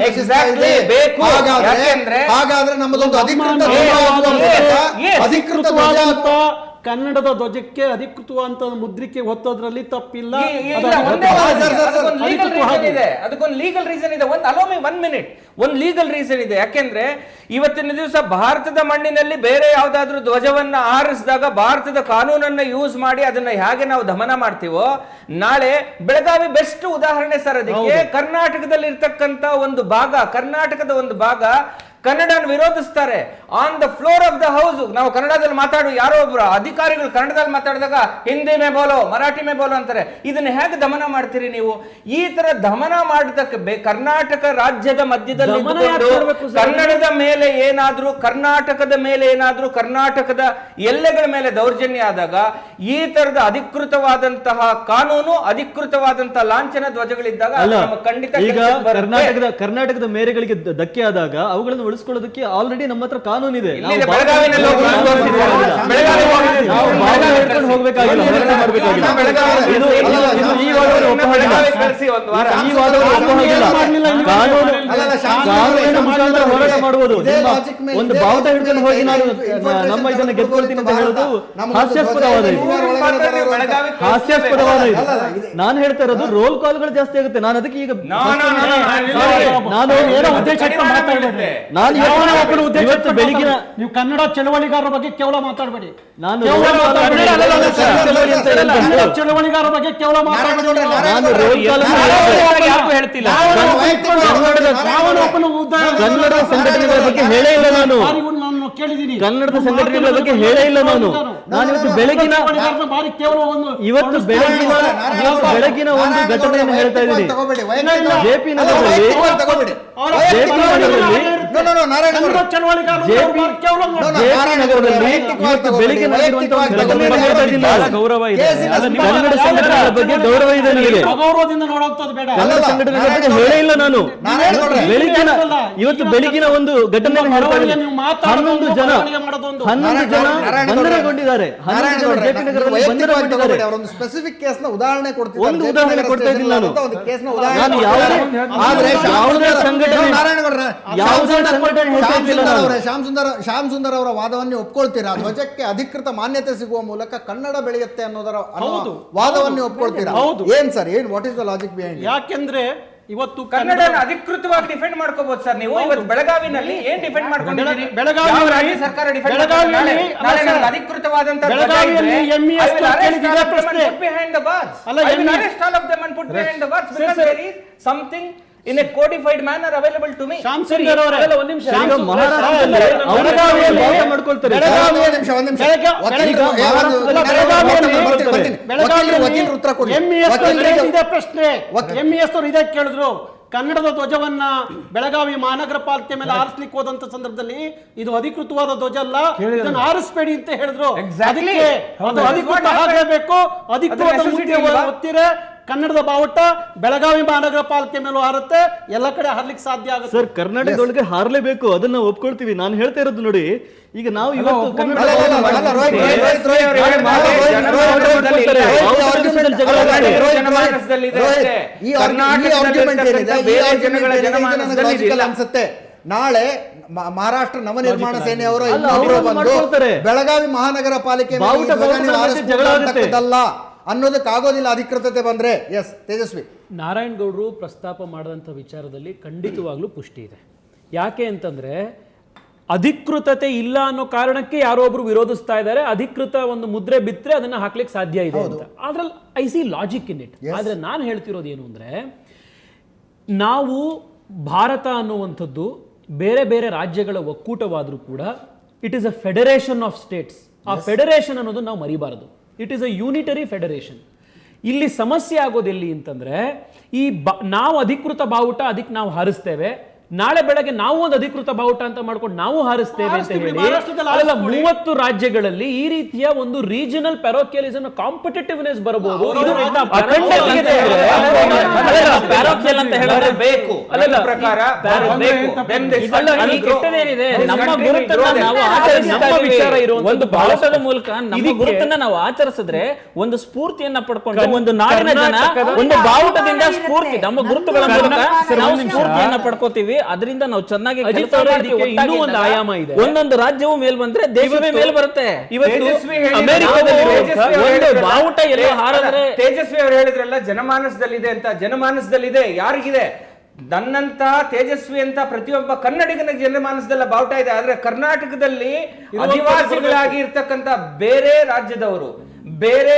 ಹಾಗಾದ್ರೆ ನಮ್ಮದೊಂದು ಅಧಿಕೃತ ಕನ್ನಡದ ಧ್ವಜಕ್ಕೆ ಅಧಿಕೃತವಾದ ಮುದ್ರಿಕೆ ಹೊತ್ತೋದ್ರಲ್ಲಿ ತಪ್ಪಿಲ್ಲ. ಅದಕ್ಕೊಂದು ಲೀಗಲ್ ರೀಸನ್ ಇದೆ. ಒಂದು ಲೀಗಲ್ ರೀಸನ್ ಇದೆ. ಯಾಕೆಂದ್ರೆ ಇವತ್ತಿನ ದಿವಸ ಭಾರತದ ಮಣ್ಣಿನಲ್ಲಿ ಬೇರೆ ಯಾವ್ದಾದ್ರು ಧ್ವಜವನ್ನ ಹಾರಿಸಿದಾಗ ಭಾರತದ ಕಾನೂನನ್ನ ಯೂಸ್ ಮಾಡಿ ಅದನ್ನ ಹೇಗೆ ನಾವು ದಮನ ಮಾಡ್ತೀವೋ, ನಾಳೆ ಬೆಳಗಾವಿ ಬೆಸ್ಟ್ ಉದಾಹರಣೆ ಸರ್. ಅದಕ್ಕೆ ಕರ್ನಾಟಕದಲ್ಲಿ ಇರ್ತಕ್ಕಂತ ಒಂದು ಭಾಗ, ಕರ್ನಾಟಕದ ಒಂದು ಭಾಗ ಕನ್ನಡ ವಿರೋಧಿಸ್ತಾರೆ. On the floor of the house ನಾವು ಕನ್ನಡದಲ್ಲಿ ಮಾತಾಡುವ ಯಾರೋ ಒಬ್ರು ಅಧಿಕಾರಿಗಳು ಕನ್ನಡದಲ್ಲಿ ಮಾತಾಡಿದಾಗ ಹಿಂದಿ ಮೇ ಬೋಲೋ, ಮರಾಠಿ ಮೇ ಬೋಲೋ ಅಂತಾರೆ. ಇದನ್ನ ಹೇಗೆ ದಮನ ಮಾಡ್ತೀರಿ ನೀವು? ಈ ತರ ದಮನ ಮಾಡದಕ್ಕೆ ಕರ್ನಾಟಕ ರಾಜ್ಯದ ಮಧ್ಯದಲ್ಲಿ ಕನ್ನಡದ ಮೇಲೆ ಏನಾದ್ರೂ, ಕರ್ನಾಟಕದ ಎಲ್ಲೆಗಳ ಮೇಲೆ ದೌರ್ಜನ್ಯ ಆದಾಗ ಈ ತರದ ಅಧಿಕೃತವಾದಂತಹ ಕಾನೂನು, ಅಧಿಕೃತವಾದಂತಹ ಲಾಂಛನ ಧ್ವಜಗಳಿದ್ದಾಗ ಖಂಡಿತ ಕರ್ನಾಟಕದ ಮೇರೆಗಳಿಗೆ ಧಕ್ಕೆ ಆದಾಗ ಅವುಗಳನ್ನು ಉಳಿಸ್ಕೊಳ್ಳೋದಕ್ಕೆ ಆಲ್ರೆಡಿ ನಮ್ಮ ಹತ್ರ ಕಾನೂನು ಇದೆ. ಬೆಳಗಾವಿ ಕಳಿಸಿ ಒಂದು ವಾರ. ಈ ವಾದವನ್ನು ಒಪ್ಪುವುದಿಲ್ಲ. ಕಾನೂನು ಕಾನೂನಿನ ಮುಖಾಂತರ ಹೋರಾಟ ಮಾಡುವುದು. ಒಂದು ಬಾವುಟ ಹಿಡ್ಕೊಂಡು ಹೋಗಿ ನಾನು ನಮ್ಮ ಇದನ್ನು ಗೆದ್ಕೊಳ್ತೀನಿ ಅಂತ ಹೇಳೋದು ಹಾಸ್ಯಾಸ್ಪದವಾದ ಇದು. ಹಾಸ್ಯಾಸ್ಪದವಾದ ಇದು. ನಾನು ಹೇಳ್ತಾ ಇರೋದು ರೋಲ್ ಕಾಲ್ಗಳು ಜಾಸ್ತಿ ಆಗುತ್ತೆ. ನಾನು ಅದಕ್ಕೆ ಈಗ ನಾನು ಏನೋ ಉದ್ದೇಶ ನಾನು ಇವತ್ತು ಬೆಳಿಗಿನ ನೀವು ಕನ್ನಡ ಚಳವಳಿಗಾರರ ಬಗ್ಗೆ ಕೇವಲ ಮಾತಾಡಬೇಡಿ. ನಾನು ಚಳವಳಿಗಾರರ ಬಗ್ಗೆ ಕೇವಲ ಮಾತಾಡಬೇಡಿ. ನಾನು ರೋಲ್ ಕಾಲ್ ಹೇಳ್ತಿಲ್ಲ. ಕನ್ನಡ ಸಂಘಟನೆಗಳ ಬಗ್ಗೆ ಹೇಳೇ ಇಲ್ಲ ನಾನು. ಕೇಳಿದ್ದೀನಿ ಕನ್ನಡದ ಸಂಘಟನೆಗಳ ಬಗ್ಗೆ ಹೇಳೇ ಇಲ್ಲ ನಾನು. ನಾನು ಇವತ್ತು ಬೆಳಗಿನ ಒಂದು ಘಟನೆಯನ್ನು ಹೇಳ್ತಾ ಇದ್ದೀನಿ. ಜೆಪಿ ನಗರದಲ್ಲಿ ಇವತ್ತು ಬೆಳಿಗ್ಗೆ ನಡೆದಿರುವಂತಹ ಗೌರವ ಇದೆ. ಕನ್ನಡ ಸಂಘಟನೆಗಳ ಬಗ್ಗೆ ಗೌರವ ಇದೆ ನನಗೆ. ಅಗೌರವದಿಂದ ನೋಡುವಂತದ್ದು ಬೇಡ. ಕನ್ನಡ ಸಂಘಟನೆಗಳ ಬಗ್ಗೆ ಹೇಳೇ ಇಲ್ಲ ನಾನು. ಇವತ್ತು ಬೆಳಿಗಿನ ಒಂದು ಘಟನೆಯನ್ನು ಹೇಳ್ತಾ ಇದ್ದೀನಿ. 11 ಜನ ಬಂಧನಗೊಂಡಿದ್ದಾರೆ. 11 ಜನ ಜೆಪಿ ನಗರದಲ್ಲಿ ಬಂಧನಗೊಂಡಿದ್ದಾರೆ. ಒಂದು ಸ್ಪೆಸಿಫಿಕ್ ಕೇಸ್ ನ ಉದಾಹರಣೆ ಕೊಡ್ತೀನಿ. ಒಂದು ಉದಾಹರಣೆ ಕೊಡ್ತಾ ಇದ್ದೀನಿ ನಾನು. ನಾನು ಶ್ಯಾಮ್ ಸುಂದರ್ ಅವರ ವಾದವನ್ನೇ ಒಪ್ಕೊಳ್ತೀರಾ? ಧ್ವಜಕ್ಕೆ ಅಧಿಕೃತ ಮಾನ್ಯತೆ ಸಿಗುವ ಮೂಲಕ ಕನ್ನಡ ಬೆಳೆಯುತ್ತೆ ಅನ್ನೋದರ ವಾದವನ್ನೇ ಒಪ್ಕೊಳ್ತೀರಾ? ಏನ್ ಸರ್, ಏನ್ what is the logic behind? ಯಾಕೆಂದ್ರೆ ಇವತ್ತು ಕನ್ನಡ ಅಧಿಕೃತವಾಗಿ ಡಿಫೆಂಡ್ ಮಾಡ್ಕೋಬಹುದು ಸರ್. ನೀವು ಇವತ್ತು ಬೆಳಗಾವಿನಲ್ಲಿ ಏನ್ ಡಿಫೆಂಡ್ ಮಾಡ್ಕೊಂಡಿದ್ದೀರಿ? ಬೆಳಗಾವಿಯಲ್ಲಿ ಸರ್ಕಾರ defend ಅಧಿಕೃತವಾದಂತ something in a codified manner available to me. ಇದೇ ಕೇಳಿದ್ರು. ಕನ್ನಡದ ಧ್ವಜವನ್ನ ಬೆಳಗಾವಿ ಮಹಾನಗರ ಪಾಲಿಕೆ ಮೇಲೆ ಆರಿಸ್ಲಿಕ್ಕೆ ಹೋದಂತ ಸಂದರ್ಭದಲ್ಲಿ ಇದು ಅಧಿಕೃತವಾದ ಧ್ವಜ ಅಲ್ಲ, ಇದನ್ನು ಆರಿಸಬೇಡಿ ಅಂತ ಹೇಳಿದ್ರು. ಅದು ಅಧಿಕೃತ ಆಗಬೇಕು. ಅಧಿಕೃತ ಒತ್ತಿರೆ ಕನ್ನಡದ ಬಾವುಟ ಬೆಳಗಾವಿ ಮಹಾನಗರ ಪಾಲಿಕೆ ಮೇಲೂ ಹಾರುತ್ತೆ, ಎಲ್ಲ ಕಡೆ ಹಾರ್ಲಿಕ್ಕೆ ಸಾಧ್ಯ ಆಗುತ್ತೆ. ಸರ್, ಕರ್ನಾಟಕದೊಳಗೆ ಹಾರಲೇಬೇಕು, ಅದನ್ನ ಒಪ್ಕೊಳ್ತೀವಿ. ನಾನು ಹೇಳ್ತಾ ಇರೋದು ನೋಡಿ, ಈಗ ನಾವು ಇವತ್ತು ಅನ್ಸುತ್ತೆ ನಾಳೆ ಮಹಾರಾಷ್ಟ್ರ ನವನಿರ್ಮಾಣ ಸೇನೆಯವರು ಬೆಳಗಾವಿ ಮಹಾನಗರ ಪಾಲಿಕೆ ಅನ್ನೋದಕ್ಕಾಗೋದಿಲ್ಲ ಅಧಿಕೃತತೆ ಬಂದ್ರೆ. ಎಸ್ ತೇಜಸ್ವಿ. ನಾರಾಯಣಗೌಡರು ಪ್ರಸ್ತಾಪ ಮಾಡಿದಂಥ ವಿಚಾರದಲ್ಲಿ ಖಂಡಿತವಾಗ್ಲೂ ಪುಷ್ಟಿ ಇದೆ. ಯಾಕೆ ಅಂತಂದ್ರೆ ಅಧಿಕೃತತೆ ಇಲ್ಲ ಅನ್ನೋ ಕಾರಣಕ್ಕೆ ಯಾರೋ ಒಬ್ರು ವಿರೋಧಿಸ್ತಾ ಇದ್ದಾರೆ. ಅಧಿಕೃತ ಒಂದು ಮುದ್ರೆ ಬಿತ್ತರೆ ಅದನ್ನ ಹಾಕ್ಲಿಕ್ಕೆ ಸಾಧ್ಯ ಇದೆ ಅಂತ. ಅದ್ರಲ್ಲಿ I C logic in it. ಆದ್ರೆ ನಾನು ಹೇಳ್ತಿರೋದು ಏನು ಅಂದ್ರೆ, ನಾವು ಭಾರತ ಅನ್ನುವಂಥದ್ದು ಬೇರೆ ಬೇರೆ ರಾಜ್ಯಗಳ ಒಕ್ಕೂಟವಾದರೂ ಕೂಡ it is a federation of states. ಆ ಫೆಡರೇಷನ್ ಅನ್ನೋದು ನಾವು ಮರಿಬಾರದು. It is a unitary federation. ಇಲ್ಲಿ ಸಮಸ್ಯೆ ಆಗೋದು ಎಲ್ಲಿ ಅಂತಂದ್ರೆ, ನಾವು ಅಧಿಕೃತ ಬಾವುಟ ಅದಕ್ಕೆ ನಾವು ಹಾರಿಸ್ತೇವೆ, ನಾಳೆ ಬೆಳಗ್ಗೆ ನಾವು ಒಂದು ಅಧಿಕೃತ ಬಾವುಟ ಅಂತ ಮಾಡ್ಕೊಂಡು ನಾವು ಹಾರಿಸ್ತೇವೆ ಅಂತ ಹೇಳಿ 30 ರಾಜ್ಯಗಳಲ್ಲಿ ಈ ರೀತಿಯ ಒಂದು ರೀಜನಲ್ ಪ್ಯಾರೋಕಿಯಲಿಸಮ್ ಕಾಂಪಿಟೇಟಿವ್ನೆಸ್ ಬರಬಹುದು. ನಮ್ಮ ಗುರುತನ್ನ ನಾವು ಆಚರಿಸಿದ ವಿಚಾರ ಇರುವಂತ ಒಂದು ಭಾರತದ ಮೂಲಕ ನಮ್ಮ ಗುರುತನ್ನ ನಾವು ಆಚರಿಸಿದ್ರೆ ಒಂದು ಸ್ಫೂರ್ತಿಯನ್ನ ಪಡ್ಕೊಂಡು ಒಂದು ನಾಡಿನ ಜನ ಒಂದು ಬಾವುಟದಿಂದ ಸ್ಫೂರ್ತಿ ನಮ್ಮ ಗುರುತುಗಳ ಮೂಲಕ ನಾವು ಸ್ಫೂರ್ತಿಯನ್ನ ಪಡ್ಕೋತೀವಿ. ಅದರಿಂದ ನಾವು ಚೆನ್ನಾಗಿ ಇನ್ನೂ ಒಂದು ಆಯಾಮ ಇದೆ. ಒಂದೊಂದು ರಾಜ್ಯವು ಮೇಲ್ ಬಂದ್ರೆ ದೇಶವೇ ಮೇಲ್ ಬರುತ್ತೆ. ಇವತ್ತು ಬಾವುಟ ಎಲ್ಲ ಹಾರಿದ್ರೆ ತೇಜಸ್ವಿ ಅವರು ಹೇಳಿದ್ರಲ್ಲ ಜನಮಾನಸದಲ್ಲಿದೆ ಅಂತ. ಜನಮಾನಸದಲ್ಲಿದೆ, ಯಾರಿಗಿದೆ? ನನ್ನಂತ ತೇಜಸ್ವಿ ಅಂತ ಪ್ರತಿಯೊಬ್ಬ ಕನ್ನಡಿಗನ ಜನಮಾನಸದಲ್ಲ ಬಾವುಟ ಇದೆ. ಆದ್ರೆ ಕರ್ನಾಟಕದಲ್ಲಿ ಆದಿವಾಸಿಗಳಾಗಿ ಇರ್ತಕ್ಕಂಥ ಬೇರೆ ರಾಜ್ಯದವರು, ಬೇರೆ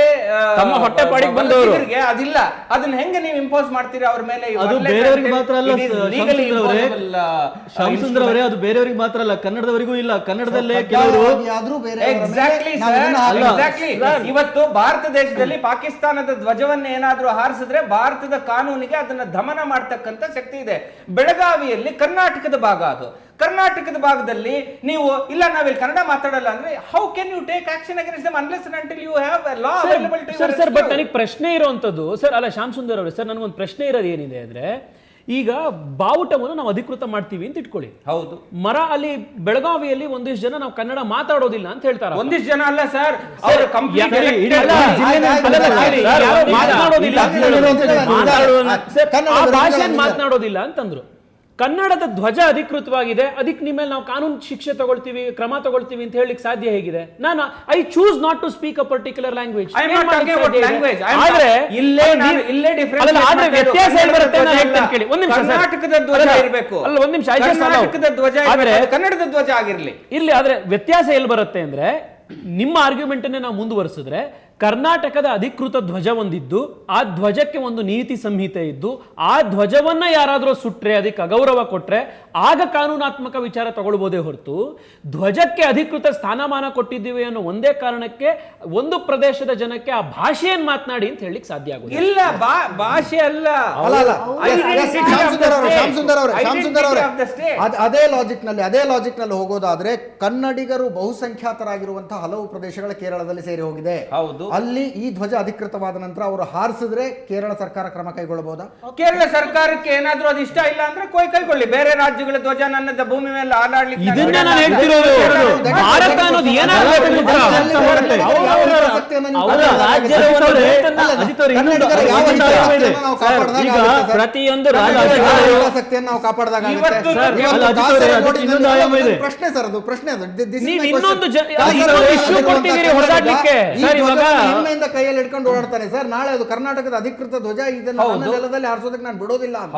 ತಮ್ಮ ಹೊಟ್ಟೆ ಪಾಡಿಗೆ ಬಂದವರು ಅದಿಲ್ಲ. ಅದನ್ನ ಹೆಂಗೆ ನೀವು ಇಂಪೋಸ್ ಮಾಡ್ತೀರಾ ಅವ್ರ ಮೇಲೆ? ಅದು ಬೇರೆಯವರಿಗೆ ಮಾತ್ರ ಅಲ್ಲ ಶ್ಯಾಮಸುಂದರ್ ಅವರೇ, ಅದು ಬೇರೆಯವರಿಗೆ ಮಾತ್ರ ಅಲ್ಲ, ಕನ್ನಡದವರಿಗೂ ಇಲ್ಲ. ಕನ್ನಡದಲ್ಲೇ ಕೆಲವರು ಇವತ್ತು ಭಾರತ ದೇಶದಲ್ಲಿ ಪಾಕಿಸ್ತಾನದ ಧ್ವಜವನ್ನ ಏನಾದ್ರೂ ಹಾರಿಸಿದ್ರೆ ಭಾರತದ ಕಾನೂನಿಗೆ ಅದನ್ನ ದಮನ ಮಾಡ್ತಕ್ಕಂಥ ಶಕ್ತಿ ಇದೆ. ಬೆಳಗಾವಿಯಲ್ಲಿ ಕರ್ನಾಟಕದ ಭಾಗ, ಅದು ಕರ್ನಾಟಕದ ಭಾಗದಲ್ಲಿ ನೀವು ಇಲ್ಲ ನಾವಿಲ್ಲಿ ಕನ್ನಡ ಮಾತಾಡಲ್ಲ ಅಂದ್ರೆ how can you take action against them unless and until you have a law available to you? Sir but ನನಗೆ ಪ್ರಶ್ನೆ ಇರುವಂತದ್ದು ಸರ್, ಅಲ್ಲ ಶ್ಯಾಮ್ ಸುಂದರ್ ಅವರೇ, ಸರ್ ನನಗೊಂದು ಪ್ರಶ್ನೆ ಇರೋದು ಏನಿದೆ ಅಂದ್ರೆ, ಈಗ ಬಾವುಟವನ್ನು ನಾವು ಅಧಿಕೃತ ಮಾಡ್ತೀವಿ ಅಂತ ಇಟ್ಕೊಳ್ಳಿ. ಹೌದು. ಮರ ಅಲ್ಲಿ ಬೆಳಗಾವಿಯಲ್ಲಿ ಒಂದಿಷ್ಟು ಜನ ನಾವು ಕನ್ನಡ ಮಾತಾಡೋದಿಲ್ಲ ಅಂತ ಹೇಳ್ತಾರೆ. ಒಂದಿಷ್ಟು ಜನ ಅಲ್ಲ ಸರ್, ಅವರು ಮಾತನಾಡೋದಿಲ್ಲ ಅಂತಂದ್ರು. ಕನ್ನಡದ ಧ್ವಜ ಅಧಿಕೃತವಾಗಿದೆ, ಅದಕ್ಕೆ ನಿಮ್ಮ ಮೇಲೆ ನಾವು ಕಾನೂನು ಶಿಕ್ಷೆ ತಗೊಳ್ತೀವಿ, ಕ್ರಮ ತಗೊಳ್ತೀವಿ ಅಂತ ಹೇಳಲಿಕ್ಕೆ ಸಾಧ್ಯ ಹೇಗಿದೆ? ನಾನು I choose not to speak a particular language. ಆದ್ರೆ ವ್ಯತ್ಯಾಸ ಏನ್ ಬರುತ್ತೆ ನಾನು ಹೇಳ್ತೇನೆ ಕೇಳಿ. ಒಂದ್ ನಿಮಿಷ, ಕರ್ನಾಟಕದ ಧ್ವಜ ಇರಬೇಕು. ಅಲ್ಲ, ಒಂದ್ ನಿಮಿಷ, ಕರ್ನಾಟಕದ ಧ್ವಜ ಆದ್ರೆ ಕನ್ನಡದ ಧ್ವಜ ಆಗಿರ್ಲಿ. ಇಲ್ಲಿ ಆದ್ರೆ ವ್ಯತ್ಯಾಸ ಎಲ್ಲಿ ಬರುತ್ತೆ ಅಂದ್ರೆ, ನಿಮ್ಮ ಆರ್ಗ್ಯುಮೆಂಟ್ ಅನ್ನೇ ನಾವು ಮುಂದುವರಿಸಿದ್ರೆ, ಕರ್ನಾಟಕದ ಅಧಿಕೃತ ಧ್ವಜ ಒಂದಿದ್ದು, ಆ ಧ್ವಜಕ್ಕೆ ಒಂದು ನೀತಿ ಸಂಹಿತೆ ಇದ್ದು, ಆ ಧ್ವಜವನ್ನ ಯಾರಾದ್ರೂ ಸುಟ್ರೆ, ಅದಕ್ಕೆ ಅಗೌರವ ಕೊಟ್ರೆ ಆಗ ಕಾನೂನಾತ್ಮಕ ವಿಚಾರ ತಗೊಳ್ಬೋದೇ ಹೊರತು, ಧ್ವಜಕ್ಕೆ ಅಧಿಕೃತ ಸ್ಥಾನಮಾನ ಕೊಟ್ಟಿದ್ದೀವಿ ಅನ್ನೋ ಒಂದೇ ಕಾರಣಕ್ಕೆ ಒಂದು ಪ್ರದೇಶದ ಜನಕ್ಕೆ ಆ ಭಾಷೆಯನ್ನು ಮಾತನಾಡಿ ಅಂತ ಹೇಳಲಿಕ್ಕೆ ಸಾಧ್ಯ ಆಗುದಿಲ್ಲ. ಇಲ್ಲ, ಭಾಷೆ ಅಲ್ಲ. ಅದೇ ಲಾಜಿಕ್ ನಲ್ಲಿ ಹೋಗೋದಾದ್ರೆ, ಕನ್ನಡಿಗರು ಬಹುಸಂಖ್ಯಾತರಾಗಿರುವಂತಹ ಹಲವು ಪ್ರದೇಶಗಳ ಕೇರಳದಲ್ಲಿ ಸೇರಿ ಹೋಗಿದೆ. ಹೌದು. ಅಲ್ಲಿ ಈ ಧ್ವಜ ಅಧಿಕೃತವಾದ ನಂತರ ಅವರು ಹಾರಿಸಿದ್ರೆ ಕೇರಳ ಸರ್ಕಾರ ಕ್ರಮ ಕೈಗೊಳ್ಳಬಹುದಾ? ಕೇರಳ ಸರ್ಕಾರಕ್ಕೆ ಏನಾದ್ರೂ ಅದು ಇಷ್ಟ ಇಲ್ಲ ಅಂದ್ರೆ ಕೈಗೊಳ್ಳಿ. ಬೇರೆ ರಾಜ್ಯಗಳ ಧ್ವಜ ನನ್ನ ಭೂಮಿ ಮೇಲೆ ಆಡಾಡ್ಲಿಕ್ಕೆ ಇದನ್ನ ನಾನು ಹೇಳ್ತಿರೋದು. ಭಾರತ ಅನ್ನೋದು ಏನಾಗಬೇಕು ಪ್ರತಿಯೊಂದು ಶಕ್ತಿಯನ್ನು ನಾವು ಕಾಪಾಡಿದಾಗ ಪ್ರಶ್ನೆ ಸರ್, ಅದು ಪ್ರಶ್ನೆ. ಇನ್ನೊಂದು ಇಶ್ಯೂ ಕೊಟ್ಟಿದ್ದೀರಿ ಹೊರದಾಡ್ಲಿಕ್ಕೆ. ಹೆಮ್ಮೆಯಿಂದ ಕೈಯಲ್ಲಿ ಇಟ್ಕೊಂಡು ಓಡಾಡ್ತಾನೆ ಸರ್. ನಾಳೆ ಅದು ಕರ್ನಾಟಕದ ಅಧಿಕೃತ ಧ್ವಜ, ಇದನ್ನು ನನ್ನ ನೆಲದಲ್ಲಿ ಹಾರಿಸೋದಕ್ಕೆ ನಾನು ಬಿಡೋದಿಲ್ಲ ಅಂತ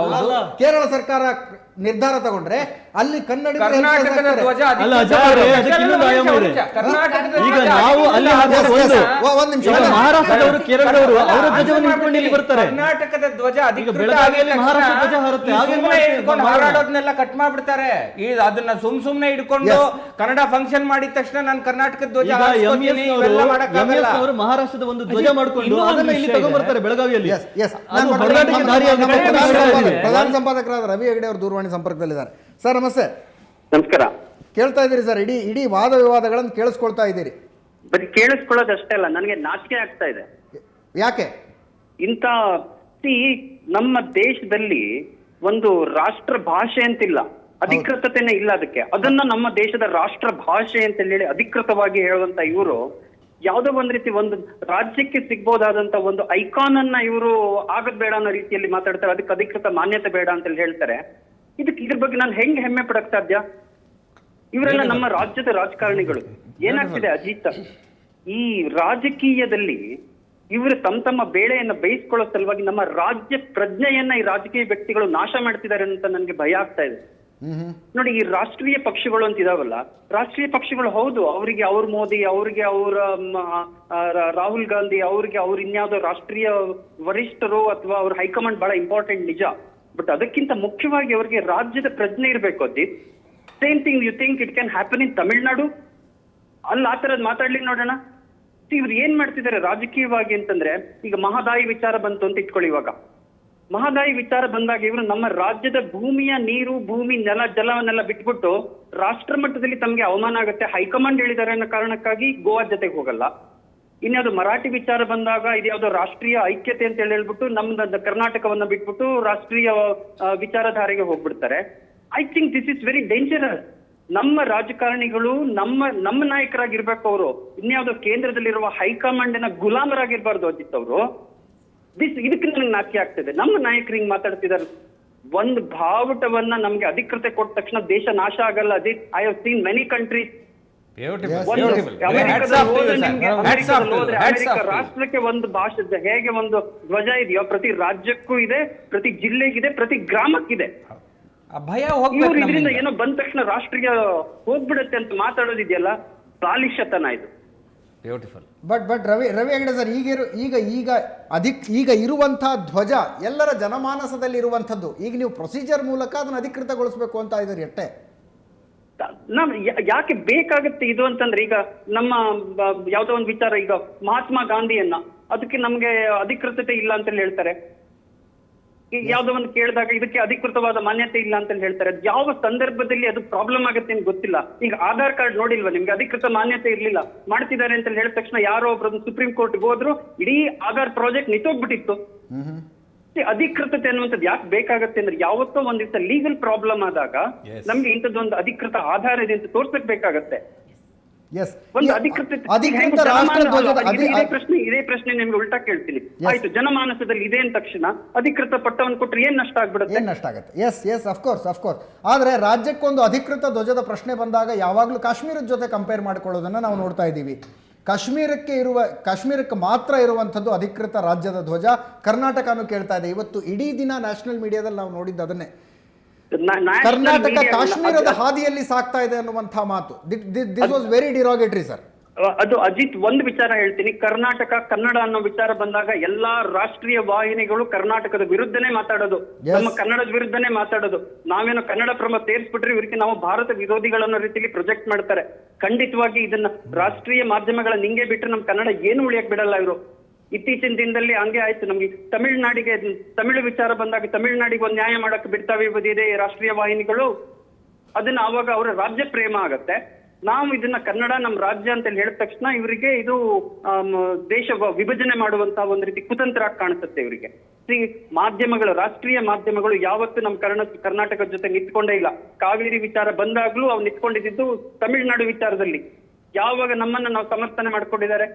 ಕೇರಳ ಸರ್ಕಾರ ನಿರ್ಧಾರ ತಗೊಂಡ್ರೆ ಅಲ್ಲಿ ಕರ್ನಾಟಕದ ಧ್ವಜ ಈಗ ನಾವು ಅಲ್ಲಿ ಮಹಾರಾಷ್ಟ್ರದವರು, ಕೇರಳದವರು ಅವರ ಧ್ವಜವನ್ನು ಇಟ್ಕೊಂಡು ಇಲ್ಲಿ ಬರ್ತಾರೆ. ಕರ್ನಾಟಕದ ಧ್ವಜ ಬೆಳಗಾವಿಯಲ್ಲಿ ಮಹಾರಾಷ್ಟ್ರ ಧ್ವಜ ಹಾರುತ್ತೆ, ಹಾರಾಡೋದನ್ನೆಲ್ಲ ಕಟ್ ಮಾಡ್ಬಿಡ್ತಾರೆ. ಅದನ್ನ ಸುಮ್ನೆ ಹಿಡ್ಕೊಂಡು ಕನ್ನಡ ಫಂಕ್ಷನ್ ಮಾಡಿದ ತಕ್ಷಣ ನಾನು ಕರ್ನಾಟಕದ ಧ್ವಜ ಅವರು ಮಹಾರಾಷ್ಟ್ರದ ಒಂದು ಧ್ವಜ ಮಾಡ್ಕೊಂಡು ಅದನ್ನ ಇಲ್ಲಿ ತಗೊಂಡ್ಬರ್ತಾರೆ ಬೆಳಗಾವಿಯಲ್ಲಿ. ಪ್ರಧಾನ ಸಂಪಾದಕರಾದ ರವಿ ಹೆಗಡೆ ಅವರು ದೂರವಾಣಿ ಸಂಪರ್ಕದಲ್ಲಿದ್ದಾರೆ. ಸರ್ ನಮಸ್ತೆ. ನಮಸ್ಕಾರ. ಕೇಳ್ತಾ ಇದ್ದೀರಿ ಸರ್, ಇಡೀ ವಾದ ವಿವಾದಗಳನ್ನು ಕೇಳಿಸ್ಕೊಳ್ತಾ ಇದ್ದೀರಿ. ಬರೀ ಕೇಳಿಸ್ಕೊಳ್ಳೋದಷ್ಟೇ ಅಲ್ಲ, ನನಗೆ ನಾಚಿಕೆ ಆಗ್ತಾ ಇದೆ. ಯಾಕೆ? ಇಂಥ ನಮ್ಮ ದೇಶದಲ್ಲಿ ಒಂದು ರಾಷ್ಟ್ರ ಭಾಷೆ ಅಂತಿಲ್ಲ, ಅಧಿಕೃತತೆನೇ ಇಲ್ಲ ಅದಕ್ಕೆ. ಅದನ್ನ ನಮ್ಮ ದೇಶದ ರಾಷ್ಟ್ರ ಭಾಷೆ ಅಂತ ಹೇಳಿ ಅಧಿಕೃತವಾಗಿ ಹೇಳುವಂತ ಇವರು ಯಾವುದೋ ಒಂದ್ ರೀತಿ ಒಂದು ರಾಜ್ಯಕ್ಕೆ ಸಿಗ್ಬೋದಾದಂತ ಒಂದು ಐಕಾನ್ ಅನ್ನ ಇವರು ಆಗದ್ ಬೇಡ ಅನ್ನೋ ರೀತಿಯಲ್ಲಿ ಮಾತಾಡ್ತಾರೆ. ಅದಕ್ಕೆ ಅಧಿಕೃತ ಮಾನ್ಯತೆ ಬೇಡ ಅಂತ ಹೇಳ್ತಾರೆ. ಇದ್ರ ಬಗ್ಗೆ ನಾನು ಹೆಂಗ್ ಹೆಮ್ಮೆ ಪಡಕ್ ಸಾಧ್ಯ? ಇವರೆಲ್ಲ ನಮ್ಮ ರಾಜ್ಯದ ರಾಜಕಾರಣಿಗಳು. ಏನಾಗ್ತಿದೆ ಅಜಿತ್, ಈ ರಾಜಕೀಯದಲ್ಲಿ ಇವರು ತಮ್ಮ ಬೇಳೆಯನ್ನ ಬೇಯಿಸ್ಕೊಳ್ಳೋ ಸಲುವಾಗಿ ನಮ್ಮ ರಾಜ್ಯ ಪ್ರಜ್ಞೆಯನ್ನ ಈ ರಾಜಕೀಯ ವ್ಯಕ್ತಿಗಳು ನಾಶ ಮಾಡ್ತಿದ್ದಾರೆ ಅಂತ ನನ್ಗೆ ಭಯ ಆಗ್ತಾ ಇದೆ. ನೋಡಿ, ಈ ರಾಷ್ಟ್ರೀಯ ಪಕ್ಷಗಳು ಅಂತ ಇದಾವಲ್ಲ, ರಾಷ್ಟ್ರೀಯ ಪಕ್ಷಗಳು ಹೌದು, ಅವರಿಗೆ ಅವ್ರ ಮೋದಿ, ಅವ್ರಿಗೆ ಅವರ ರಾಹುಲ್ ಗಾಂಧಿ, ಅವ್ರಿಗೆ ಅವ್ರ ಇನ್ಯಾವುದೋ ರಾಷ್ಟ್ರೀಯ ವರಿಷ್ಠರು ಅಥವಾ ಅವ್ರ ಹೈಕಮಾಂಡ್ ಬಹಳ ಇಂಪಾರ್ಟೆಂಟ್, ನಿಜ. ಬಟ್ ಅದಕ್ಕಿಂತ ಮುಖ್ಯವಾಗಿ ಅವರಿಗೆ ರಾಜ್ಯದ ಪ್ರಜ್ಞೆ ಇರಬೇಕು. Ajit, same thing you think it can happen in Tamil Nadu? ಅಲ್ಲಿ ಆ ತರದ್ ಮಾತಾಡ್ಲಿಕ್ಕೆ ನೋಡೋಣ. ಇವ್ರು ಏನ್ ಮಾಡ್ತಿದ್ದಾರೆ ರಾಜಕೀಯವಾಗಿ ಅಂತಂದ್ರೆ, ಈಗ ಮಹದಾಯಿ ವಿಚಾರ ಬಂತು ಅಂತ ಇಟ್ಕೊಳ್ಳಿ. ಇವಾಗ ಮಹದಾಯಿ ವಿಚಾರ ಬಂದಾಗ ಇವರು ನಮ್ಮ ರಾಜ್ಯದ ಭೂಮಿಯ ನೀರು, ಭೂಮಿ, ನೆಲ, ಜಲವನ್ನೆಲ್ಲ ಬಿಟ್ಬಿಟ್ಟು ರಾಷ್ಟ್ರ ಮಟ್ಟದಲ್ಲಿ ತಮ್ಗೆ ಅವಮಾನ ಆಗುತ್ತೆ, ಹೈಕಮಾಂಡ್ ಹೇಳಿದ್ದಾರೆ ಅನ್ನೋ ಕಾರಣಕ್ಕಾಗಿ ಗೋವಾ ಜೊತೆಗೆ ಹೋಗಲ್ಲ. ಇನ್ಯಾವುದು ಮರಾಠಿ ವಿಚಾರ ಬಂದಾಗ ಇದ್ಯಾವುದೋ ರಾಷ್ಟ್ರೀಯ ಐಕ್ಯತೆ ಅಂತ ಹೇಳ್ಬಿಟ್ಟು ನಮ್ದು ಕರ್ನಾಟಕವನ್ನ ಬಿಟ್ಬಿಟ್ಟು ರಾಷ್ಟ್ರೀಯ ವಿಚಾರಧಾರೆಗೆ ಹೋಗ್ಬಿಡ್ತಾರೆ. I think this is very dangerous. ನಮ್ಮ ರಾಜಕಾರಣಿಗಳು ನಮ್ಮ ನಾಯಕರಾಗಿರ್ಬೇಕು. ಅವರು ಇನ್ಯಾವುದೋ ಕೇಂದ್ರದಲ್ಲಿರುವ ಹೈಕಮಾಂಡಿನ ಗುಲಾಮರಾಗಿರ್ಬಾರ್ದು ಅಜಿತ್ ಅವರು. ಇದಕ್ಕೆ ನನಗೆ ನಾಚಿಕೆ ಆಗ್ತದೆ. ನಮ್ಮ ನಾಯಕರು ಹಿಂಗ್ ಮಾತಾಡ್ತಿದ್ದಾರೆ. ಒಂದು ಬಾವುಟವನ್ನ ನಮ್ಗೆ ಅಧಿಕೃತ ಕೊಟ್ಟ ತಕ್ಷಣ ದೇಶ ನಾಶ ಆಗಲ್ಲ Ajit. I have seen many countries. ರಾಷ್ಟ್ರಕ್ಕೆ ಒಂದು ಭಾಷೆ ಹೇಗೆ ಒಂದು ಧ್ವಜ ಇದೆಯೋ, ಪ್ರತಿ ರಾಜ್ಯಕ್ಕೂ ಇದೆ, ಪ್ರತಿ ಜಿಲ್ಲೆಗಿದೆ, ಪ್ರತಿ ಗ್ರಾಮಕ್ಕಿದೆ. ಭಯ ಇದರಿಂದ ಏನೋ ಬಂದ ತಕ್ಷಣ ರಾಷ್ಟ್ರೀಯ ಹೋಗ್ಬಿಡುತ್ತೆ ಅಂತ ಮಾತಾಡೋದಿದೆಯಲ್ಲ, ಬಾಲಿಶತನ ಇದು. Beautiful. But Ravi Hegde sir, ಈಗ ಇರುವಂತಹ ಧ್ವಜ ಎಲ್ಲರ ಜನಮಾನಸದಲ್ಲಿ ಇರುವಂಥದ್ದು. ಈಗ ನೀವು ಪ್ರೊಸೀಜರ್ ಮೂಲಕ ಅದನ್ನು ಅಧಿಕೃತಗೊಳಿಸಬೇಕು ಅಂತ ಇದ್ದೀರಿ ಅಷ್ಟೇ. ಯಾಕೆ ಬೇಕಾಗುತ್ತೆ ಇದು ಅಂತಂದ್ರೆ, ಈಗ ನಮ್ಮ ಯಾವ್ದೋ ಒಂದು ವಿಚಾರ, ಈಗ ಮಹಾತ್ಮ ಗಾಂಧಿಯನ್ನ ಅದಕ್ಕೆ ನಮ್ಗೆ ಅಧಿಕೃತತೆ ಇಲ್ಲ ಅಂತ ಹೇಳ್ತಾರೆ. ಯಾವ್ದೋ ಒಂದು ಕೇಳಿದಾಗ ಇದಕ್ಕೆ ಅಧಿಕೃತವಾದ ಮಾನ್ಯತೆ ಇಲ್ಲ ಅಂತ ಹೇಳ್ತಾರೆ. ಯಾವ ಸಂದರ್ಭದಲ್ಲಿ ಅದು ಪ್ರಾಬ್ಲಮ್ ಆಗುತ್ತೆ ಅಂತ ಗೊತ್ತಿಲ್ಲ. ಈಗ ಆಧಾರ್ ಕಾರ್ಡ್ ನೋಡಿಲ್ವಾ ನಿಮ್ಗೆ? ಅಧಿಕೃತ ಮಾನ್ಯತೆ ಇರ್ಲಿಲ್ಲ, ಮಾಡ್ತಿದ್ದಾರೆ ಅಂತ ಹೇಳಿದ ತಕ್ಷಣ ಯಾರೋ ಒಬ್ರು ಸುಪ್ರೀಂ ಕೋರ್ಟ್ಗೆ ಹೋದ್ರು, ಇಡೀ ಆಧಾರ್ ಪ್ರಾಜೆಕ್ಟ್ ನಿಂತೋಗ್ಬಿಟ್ಟಿತ್ತು. ಅಧಿಕೃತತೆ ಅನ್ನುವಂಥದ್ದು ಯಾಕೆ ಬೇಕಾಗತ್ತೆ ಅಂದ್ರೆ ಯಾವತ್ತೋ ಒಂದ್ ದಿವಸ ಲೀಗಲ್ ಪ್ರಾಬ್ಲಮ್ ಆದಾಗ ನಮ್ಗೆ ಇಂಥದ್ದೊಂದು ಅಧಿಕೃತ ಆಧಾರ ಇದೆ ಅಂತ ತೋರ್ಸಕ್ ಬೇಕಾಗತ್ತೆ. ಎಸ್ ಒಂದು ಅಧಿಕೃತ ರಾಷ್ಟ್ರ ಧ್ವಜದ ಇದೇ ಪ್ರಶ್ನೆ ನಿಮ್ಗೆ ಉಲ್ಟಾ ಕೇಳ್ತೀನಿ. ಆಯ್ತು, ಜನಮಾನಸದಲ್ಲಿ ಇದೆ ಅಂದ ತಕ್ಷಣ ಅಧಿಕೃತ ಪಟ್ಟವನ್ನು ಕೊಟ್ರೆ ಏನ್ ನಷ್ಟ ಆಗ್ಬಿಡುತ್ತೆ? ಏನ್ ನಷ್ಟ ಆಗುತ್ತೆ? Yes of course. ಆದ್ರೆ ರಾಜ್ಯಕ್ಕೊಂದು ಅಧಿಕೃತ ಧ್ವಜದ ಪ್ರಶ್ನೆ ಬಂದಾಗ ಯಾವಾಗ್ಲೂ ಕಾಶ್ಮೀರದ ಜೊತೆ ಕಂಪೇರ್ ಮಾಡ್ಕೊಳ್ಳೋದನ್ನ ನಾವು ನೋಡ್ತಾ ಇದ್ದೀವಿ. ಕಾಶ್ಮೀರಕ್ಕೆ ಮಾತ್ರ ಇರುವಂಥದ್ದು ಅಧಿಕೃತ ರಾಜ್ಯದ ಧ್ವಜ. ಕರ್ನಾಟಕನೂ ಕೇಳ್ತಾ ಇದೆ. ಇವತ್ತು ಇಡೀ ದಿನ ನ್ಯಾಷನಲ್ ಮೀಡಿಯಾದಲ್ಲಿ ನಾವು ನೋಡಿದ್ದು ಅದನ್ನೇ. ಕರ್ನಾಟಕ ಕಾಶ್ಮೀರದ ಹಾದಿಯಲ್ಲಿ ಸಾಕ್ತಾ ಇದೆ ಅನ್ನುವಂಥ ಮಾತು. This was very derogatory sir. ಅದು ಅಜಿತ್, ಒಂದು ವಿಚಾರ ಹೇಳ್ತೀನಿ. ಕರ್ನಾಟಕ ಕನ್ನಡ ಅನ್ನೋ ವಿಚಾರ ಬಂದಾಗ ಎಲ್ಲಾ ರಾಷ್ಟ್ರೀಯ ವಾಹಿನಿಗಳು ಕರ್ನಾಟಕದ ವಿರುದ್ಧನೇ ಮಾತಾಡೋದು, ನಮ್ಮ ಕನ್ನಡದ ವಿರುದ್ಧನೇ ಮಾತಾಡೋದು. ನಾವೇನೋ ಕನ್ನಡ ಪ್ರಮ ಸೇರಿಸ್ಬಿಟ್ರೆ ಇವರಿಗೆ ನಾವು ಭಾರತ ವಿರೋಧಿಗಳನ್ನೋ ರೀತಿಯಲ್ಲಿ ಪ್ರೊಜೆಕ್ಟ್ ಮಾಡ್ತಾರೆ. ಖಂಡಿತವಾಗಿ ಇದನ್ನ ರಾಷ್ಟ್ರೀಯ ಮಾಧ್ಯಮಗಳ ನಿಂಗೆ ಬಿಟ್ರೆ ನಮ್ ಕನ್ನಡ ಏನು ಉಳಿಯಕ್ ಬಿಡಲ್ಲ ಇವರು. ಇತ್ತೀಚಿನ ದಿನದಲ್ಲಿ ಹಂಗೆ ಆಯ್ತು. ನಮ್ಗೆ ತಮಿಳು ವಿಚಾರ ಬಂದಾಗ ತಮಿಳುನಾಡಿಗೆ ಒಂದು ನ್ಯಾಯ ಮಾಡಕ್ಕೆ ಬಿಡ್ತಾವೆ ಇದೇ ರಾಷ್ಟ್ರೀಯ ವಾಹಿನಿಗಳು. ಅದನ್ನ ಅವಾಗ ಅವರ ರಾಜ್ಯ ಪ್ರೇಮ ಆಗತ್ತೆ. ನಾವು ಇದನ್ನ ಕನ್ನಡ ನಮ್ಮ ರಾಜ್ಯ ಅಂತ ಹೇಳಿದ ತಕ್ಷಣ ಇವರಿಗೆ ಇದು ದೇಶ ವಿಭಜನೆ ಮಾಡುವಂತಹ ಒಂದು ರೀತಿ ಕುತಂತ್ರ ಕಾಣಿಸುತ್ತೆ ಇವರಿಗೆ. ಮಾಧ್ಯಮಗಳು, ರಾಷ್ಟ್ರೀಯ ಮಾಧ್ಯಮಗಳು ಯಾವತ್ತು ನಮ್ಮ ಕರ್ನಾಟಕದ ಜೊತೆ ನಿಂತ್ಕೊಂಡೇ ಇಲ್ಲ. ಕಾವೇರಿ ವಿಚಾರ ಬಂದಾಗ್ಲೂ ಅವ್ರು ನಿಂತ್ಕೊಂಡಿದ್ದು ತಮಿಳುನಾಡು ವಿಚಾರದಲ್ಲಿ. ಯಾವಾಗ ನಮ್ಮನ್ನ ನಾವು ಸಮರ್ಥನೆ ಮಾಡ್ಕೊಂಡಿದ್ದಾರೆ,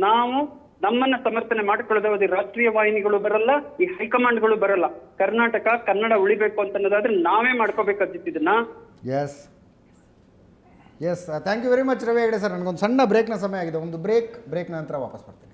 ನಾವು ನಮ್ಮನ್ನ ಸಮರ್ಥನೆ ಮಾಡ್ಕೊಳ್ಳೋದು ರಾಷ್ಟ್ರೀಯ ವಾಹಿನಿಗಳು ಬರಲ್ಲ, ಈ ಹೈಕಮಾಂಡ್ಗಳು ಬರಲ್ಲ. ಕರ್ನಾಟಕ ಕನ್ನಡ ಉಳಿಬೇಕು ಅಂತ ಅನ್ನೋದಾದ್ರೆ ನಾವೇ ಮಾಡ್ಕೋಬೇಕಾಗಿತ್ತು ಇದನ್ನ. Yes thank you very much Ravi Hegde sir. ನನಗೊಂದು ಸಣ್ಣ ಬ್ರೇಕ್ನ ಸಮಯ ಆಗಿದೆ. ಒಂದು ಬ್ರೇಕ್ ನಂತರ ವಾಪಸ್ ಬರ್ತೀನಿ.